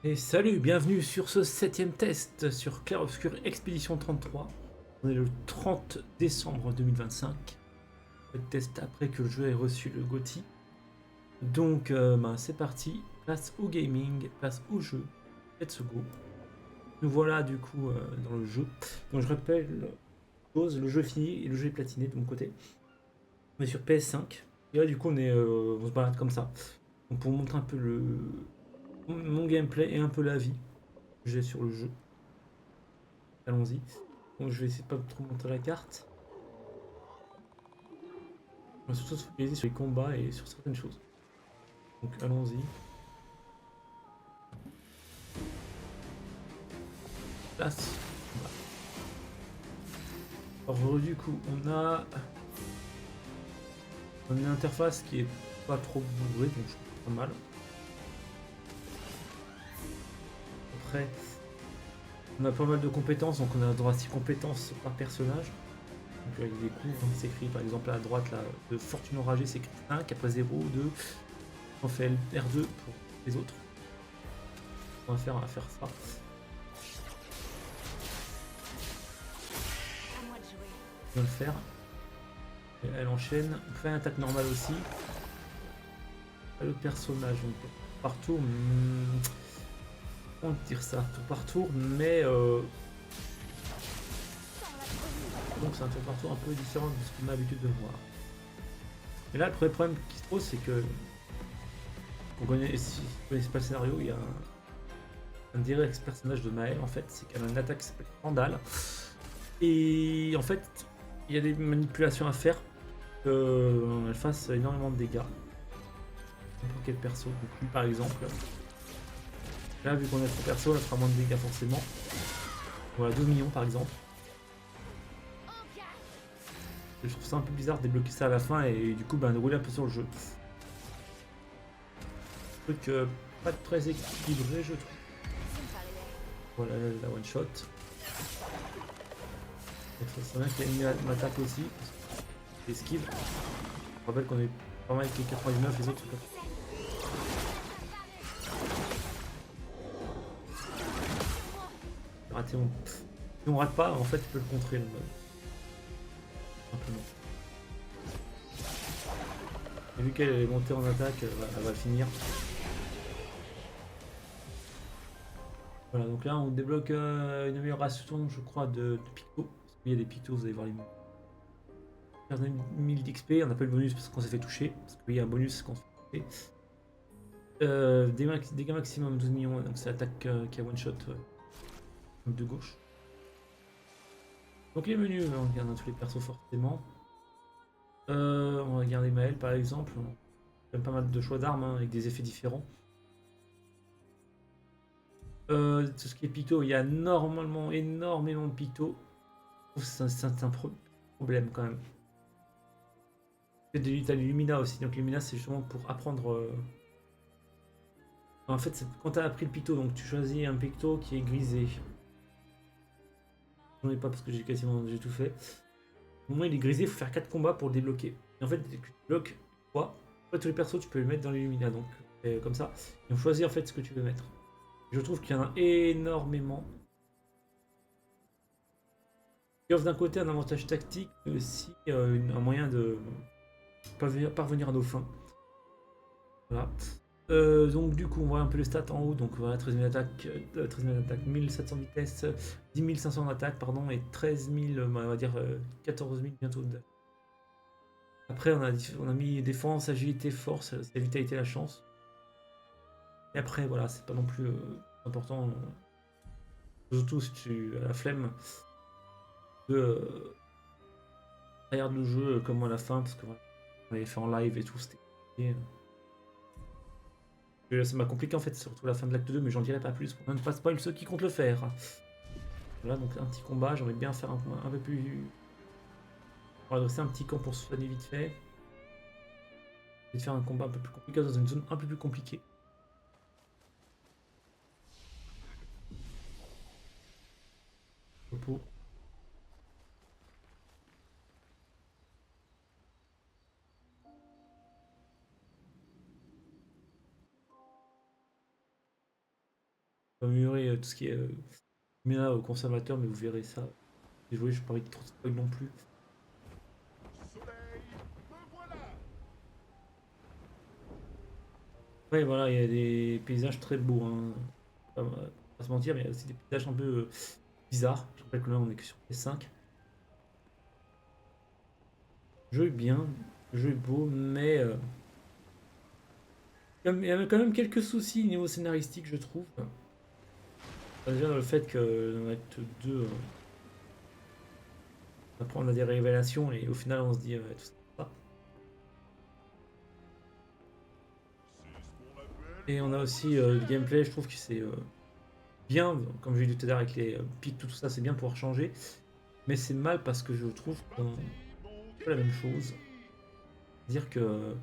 Et salut, bienvenue sur ce 7ème test sur Clair Obscur Expédition 33. On est le 30 décembre 2025. Le test après que le jeu ait reçu le GOTY. Donc c'est parti, place au gaming, place au jeu. Let's go. Nous voilà du coup dans le jeu. Donc je rappelle le jeu est fini et le jeu est platiné de mon côté. On est sur PS5. Et là du coup on se balade comme ça. Donc pour montrer un peu mon gameplay et un peu la vie que j'ai sur le jeu. Allons-y. Donc je vais essayer de pas trop montrer la carte. On va surtout se focaliser sur les combats et sur certaines choses. Donc allons-y. Place. Alors du coup, on a une interface qui est pas trop bourrée, donc je trouve pas mal. Après, on a pas mal de compétences, donc on a droit à 6 compétences par personnage. Donc il y a des coups, hein, c'est écrit par exemple à droite là, de fortune enragée, c'est écrit 5, après 0, 2. On fait R2 pour les autres. On va faire ça. On va le faire. Et elle enchaîne. On fait une attaque normale aussi. Le personnage, donc par tour, comment dire ça, tour par tour, mais donc c'est un tour par tour un peu différent de ce qu'on a l'habitude de voir. Et là, le premier problème qui se pose, c'est que si vous connaissez pas le scénario, il y a un direct personnage de Maël en fait, c'est qu'elle a une attaque qui s'appelle Vandal, et en fait, il y a des manipulations à faire qu'elle fasse énormément de dégâts. Pour quel perso, donc lui par exemple. Là, vu qu'on a 3 persos, elle fera moins de dégâts forcément. Voilà, 2 millions par exemple. Je trouve ça un peu bizarre de débloquer ça à la fin et du coup de rouler un peu sur le jeu. Truc pas très équilibré je trouve. Voilà la one shot. C'est bien qu'il y a une attaque aussi. Esquive. Je rappelle qu'on est pas mal avec les 99, les autres sont pas. Raté, si on rate pas, en fait, tu peux le contrer le mode. Simplement. Et vu qu'elle est montée en attaque, elle va finir. Voilà, donc là on débloque une amélioration, je crois, de picto. Parce qu'il y a des pictos, vous allez voir les mots. 15 000 d'XP, on n'a pas le bonus parce qu'on s'est fait toucher. Parce qu'il y a un bonus quand on s'est fait toucher. Dégâts maximum 12 millions, donc c'est l'attaque qui a one shot de gauche. Donc les menus, on regarde tous les persos forcément. On va regarder Maël par exemple. On a quand même pas mal de choix d'armes hein, avec des effets différents. Tout ce qui est picto, il y a normalement énormément de picto. C'est un problème quand même. T'as l'Illumina aussi, donc l'Illumina c'est justement pour apprendre. En fait, quand t'as appris le picto, donc tu choisis un picto qui est grisé. J'en ai pas parce que j'ai tout fait. Au moment où il est grisé, il faut faire 4 combats pour le débloquer. Et en fait, tu débloques quoi. Tous les persos, tu peux les mettre dans l'Illumina, donc comme ça. Et on choisit en fait ce que tu veux mettre. Je trouve qu'il y en a énormément. Qui offre d'un côté un avantage tactique, mais aussi un moyen de parvenir à nos fins. Voilà. Donc du coup on voit un peu les stats en haut, donc voilà 13 000 attaques, 1700 vitesse, 10 500 d'attaque pardon et 13 000, on va dire 14 000 bientôt. Après on a mis défense, agilité, force, la vitalité, la chance. Et après voilà c'est pas non plus important, surtout si tu as la flemme de regarder le jeu comme à la fin parce que voilà, on l'avait fait en live et tout, c'était compliqué. Ça m'a compliqué en fait, surtout la fin de l'acte 2, mais j'en dirai pas plus pour ne pas spoil ceux qui comptent le faire. Voilà, donc un petit combat, j'aimerais bien faire un peu plus. On va dresser un petit camp pour se soigner vite fait. Et de faire un combat un peu plus compliqué dans une zone un peu plus compliquée. Repos. améliorer tout ce qui est mina au conservateur, mais vous verrez ça. J'ai joué, je parie trop de spoil non plus. Ouais, voilà, il y a des paysages très beaux, hein. Pas se mentir, mais il y a aussi des paysages un peu bizarres. Je rappelle que là, on est que sur PS5. Le jeu est bien, le jeu est beau, mais il y a quand même quelques soucis niveau scénaristique, je trouve. Déjà, dans le fait que dans l'acte 2, après, on a des révélations et au final, on se dit tout ça. Et on a aussi le gameplay, je trouve que c'est bien, comme j'ai dit tout à l'heure avec les pics, tout ça, c'est bien pour changer. Mais c'est mal parce que je trouve qu'on fait la même chose. Dire que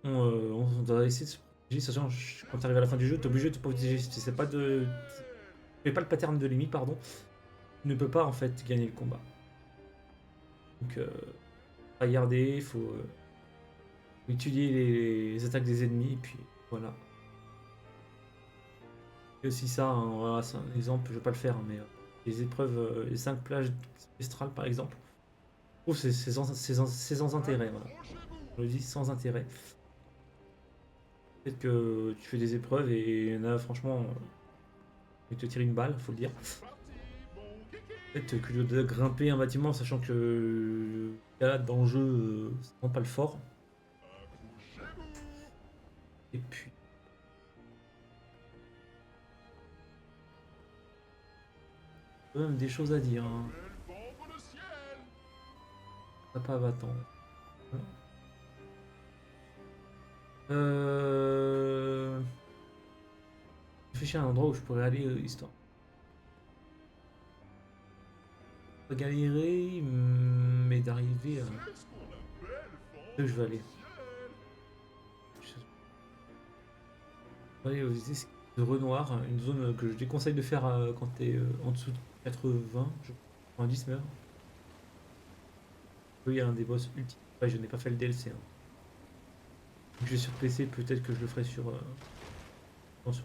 on doit essayer de se protéger, sachant que quand tu arrives à la fin du jeu, tu es obligé de te protéger. Si tu sais pas de. Tu fais pas le pattern de l'ennemi, pardon, tu ne peux pas en fait gagner le combat. Donc, regarder, il faut étudier les attaques des ennemis, et puis voilà. Et aussi ça, hein, voilà, c'est un exemple, je vais pas le faire, hein, mais les épreuves, les 5 plages spectrales par exemple, je trouve que c'est sans intérêt, voilà. Je le dis sans intérêt. Peut-être que tu fais des épreuves et il y en a franchement, ils te tirent une balle, faut le dire. Peut-être que de grimper un bâtiment, sachant que l'escalade dans le jeu, c'est vraiment pas le fort. Et puis, quand même des choses à dire, hein. Ça pas va attendre. Euh... Réfléchir à un endroit où je pourrais aller, histoire. Pas galérer, mais d'arriver à là où je vais aller. Je vais aller aux escaliers de Renoir, une zone que je déconseille de faire quand t'es en dessous de 80, je crois, 90 même. Oui, il y a un des boss ultimes. Ouais, je n'ai pas fait le DLC, hein. Donc, je vais sur PC, peut-être que je le ferai sur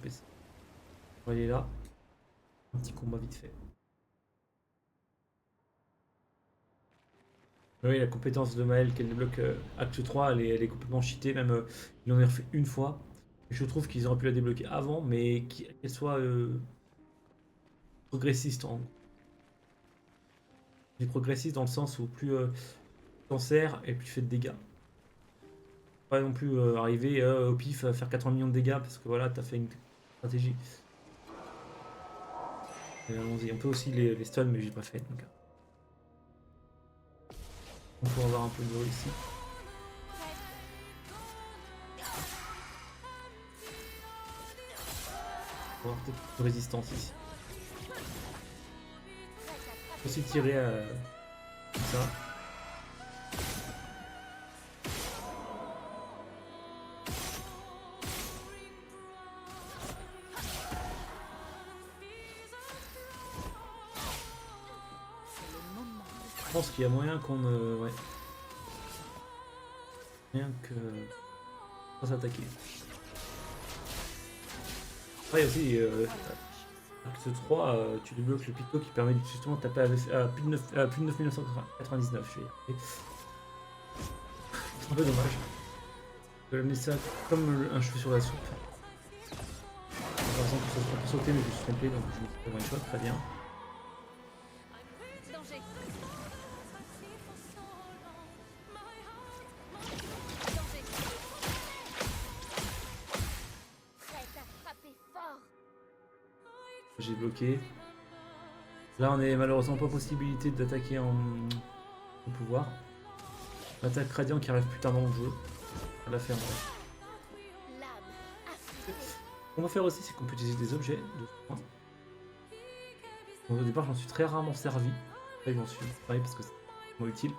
PC. On va aller là. Un petit combat vite fait. Oui, la compétence de Maël qu'elle débloque Acte 3, elle est complètement cheatée, même il en a refait une fois. Et je trouve qu'ils auraient pu la débloquer avant, mais qu'elle soit progressiste. Elle est progressiste dans le sens où plus tu t'en sers et plus tu fais de dégâts. Pas non plus arriver au pif à faire 80 millions de dégâts parce que voilà, t'as fait une stratégie. Allons-y, on peut aussi les stuns, mais j'ai pas fait. Donc, on peut avoir un peu de ici. On va avoir peut-être de résistance ici. On peut aussi tirer comme ça. Je pense qu'il y a moyen qu'on ouais. Rien que. On va s'attaquer. Après, il y a aussi. Acte 3, tu débloques le picto qui permet justement de taper à plus de 9999. Je vais y arriver. C'est un peu dommage. Je vais amener ça comme un cheveu sur la soupe. Par exemple, on peut sauter, mais je me suis trompé, donc je me suis fait one shot, très bien. J'ai bloqué. Là, on est malheureusement pas possibilité d'attaquer en pouvoir. L'attaque radiant qui arrive plus tard dans le jeu. On va la faire. Ce qu'on va faire aussi, c'est qu'on peut utiliser des objets de soins. Au départ, j'en suis très rarement servi. Là, j'en suis servi parce que c'est vraiment utile.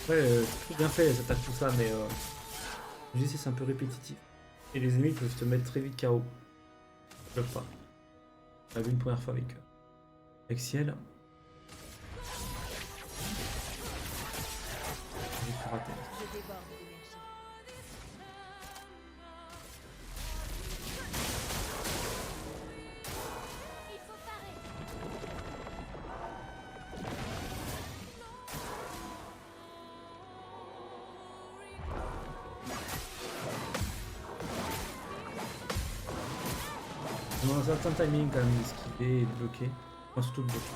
Ouais, c'est bien fait les attaques, tout ça, mais je dis c'est un peu répétitif. Et les ennemis peuvent te mettre très vite KO. Je peux pas. On l'a vu une première fois avec Ciel. c'est raté. Je déborde d'énergie. Il faut parer. Dans un certain timing quand même d'esquiver et de bloquer. Enfin, surtout de bloquer.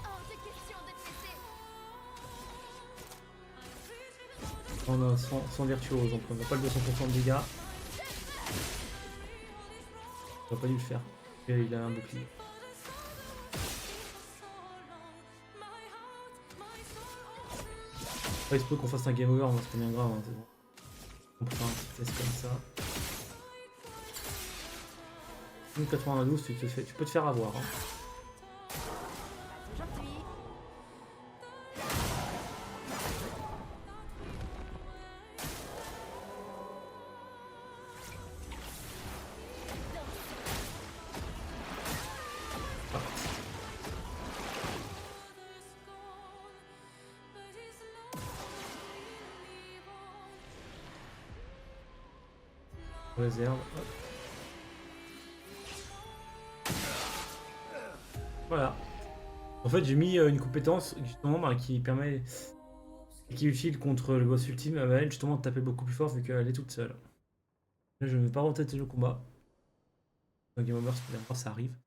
Hors de question de te laisser. On a sans virtuose, donc on n'a pas le 200% de dégâts. On va pas dû le faire. Et il a un bouclier. Après, il se peut qu'on fasse un game over, c'est pas bien grave. Hein, c'est bon. On peut faire un petit test comme ça. 92, tu peux te faire avoir. Hein. Aujourd'hui. Réserve. Hop. Voilà. En fait, j'ai mis une compétence justement qui permet, qui est utile contre le boss ultime, à elle justement de taper beaucoup plus fort vu qu'elle est toute seule. Là, je ne vais pas retêter le combat. Dans Game Over, ça arrive.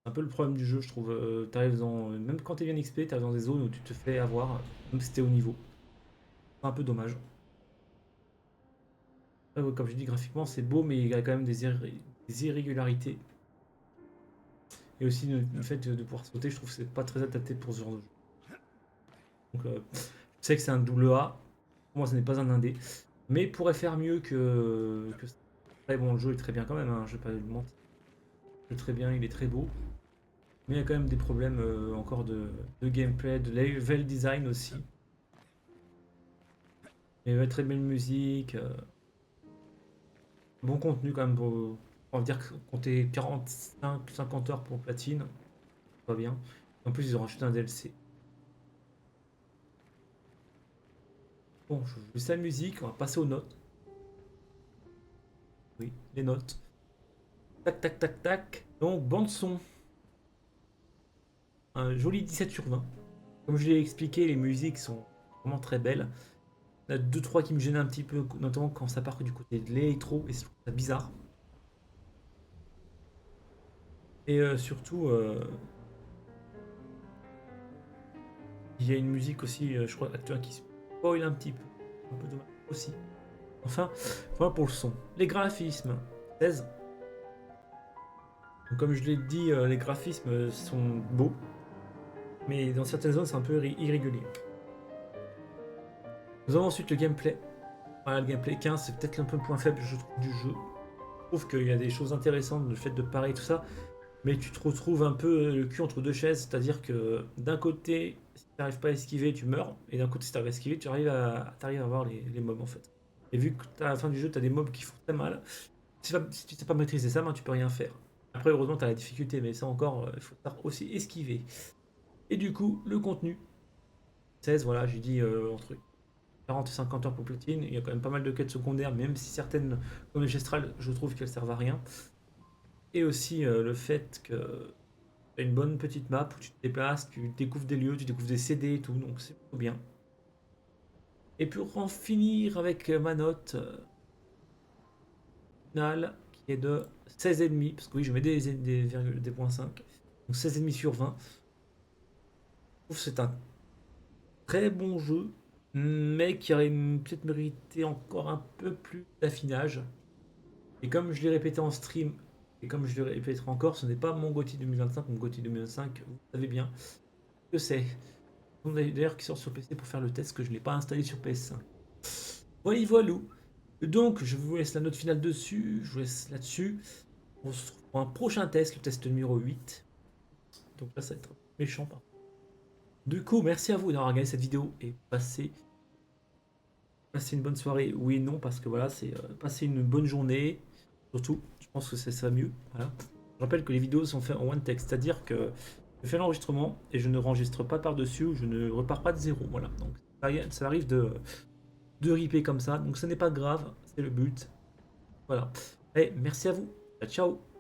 C'est un peu le problème du jeu, je trouve. T'arrives dans, même quand t'es bien XP, t'arrives dans des zones où tu te fais avoir, même si t'es au niveau. C'est un peu dommage. Après, ouais, comme je dis, graphiquement, c'est beau, mais il y a quand même des irrégularités. Et aussi le fait de pouvoir sauter, je trouve que c'est pas très adapté pour ce genre de jeu. Donc, je sais que c'est un double A. Pour moi, ce n'est pas un indé. Mais il pourrait faire mieux que ça. Après, bon, le jeu est très bien quand même, hein, je vais pas le mentir. Il est très bien, il est très beau. Mais il y a quand même des problèmes encore de gameplay, de level design aussi. Mais ouais, très belle musique. Bon contenu quand même. On va dire que compter 45-50 heures pour platine. Pas bien. En plus, ils ont rajouté un DLC. Bon, je vous laisse la musique, on va passer aux notes. Oui, les notes. Tac, tac, tac, tac. Donc, bande son. Un joli 17 sur 20. Comme je l'ai expliqué, les musiques sont vraiment très belles. Il y en a 2-3 qui me gênent un petit peu, notamment quand ça part du côté de l'électro, et je trouve ça bizarre. Et surtout, il y a une musique aussi, je crois, actuelle qui spoil un petit peu. Un peu dommage aussi. Enfin, voilà pour le son. Les graphismes, 16. Donc, comme je l'ai dit, les graphismes sont beaux, mais dans certaines zones, c'est un peu irrégulier. Nous avons ensuite le gameplay. Voilà, le gameplay 15, c'est peut-être un peu le point faible, je trouve, du jeu. Je trouve qu'il y a des choses intéressantes, le fait de parer tout ça, mais tu te retrouves un peu le cul entre deux chaises, c'est-à-dire que d'un côté, si tu n'arrives pas à esquiver, tu meurs, et d'un côté, si tu arrives à esquiver, t'arrives à voir les mobs en fait. Et vu que à la fin du jeu, tu as des mobs qui font très mal, si tu ne sais pas maîtriser ça, ben, tu peux rien faire. Après, heureusement, tu as la difficulté, mais ça encore, il faut savoir aussi esquiver. Et du coup, le contenu, 16, voilà, j'ai dit entre 40 et 50 heures pour platine. Il y a quand même pas mal de quêtes secondaires, même si certaines, comme les gestrales, je trouve qu'elles servent à rien. Et aussi le fait que tu as une bonne petite map où tu te déplaces, tu découvres des lieux, tu découvres des CD et tout, donc c'est plutôt bien. Et pour en finir avec ma note finale, qui est de 16,5, parce que oui, je mets des points 5, donc 16,5 sur 20. Je trouve que c'est un très bon jeu, mais qui aurait peut-être mérité encore un peu plus d'affinage. Et comme je l'ai répété en stream, et comme je le répéterai encore, ce n'est pas mon GOTY 2025. Mon GOTY 2025, vous savez bien que c'est. D'ailleurs, qui sort sur PC pour faire le test, que je ne l'ai pas installé sur PS5. Voilà, voilà. Donc, je vous laisse la note finale dessus. Je vous laisse là-dessus. On se retrouve pour un prochain test, le test numéro 8. Donc là, ça va être méchant. Du coup, merci à vous d'avoir regardé cette vidéo et passez passer une bonne soirée, oui et non, parce que voilà, c'est passer une bonne journée, surtout, je pense que c'est ça mieux. Voilà. Je rappelle que les vidéos sont faites en one text, c'est-à-dire que je fais l'enregistrement et je ne enregistre pas par-dessus, ou je ne repars pas de zéro. Voilà, donc ça arrive de ripper comme ça, donc ce n'est pas grave, c'est le but. Voilà. Et merci à vous. Ciao, ciao.